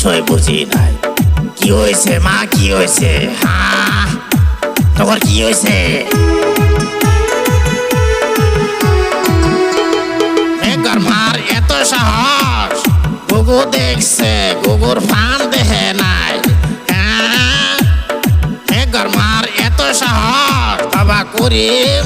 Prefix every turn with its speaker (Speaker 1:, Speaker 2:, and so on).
Speaker 1: কিছুই বুঝি নাই। কি হয়েছে মা, কি হয়েছে? হ্যাঁ, তোমার কি হয়েছে? মার এত সাহস, গুগু দেখছে, গুগুর ফান দেখে নাই। হ্যাঁ, মার এত সাহস, বাবা করিম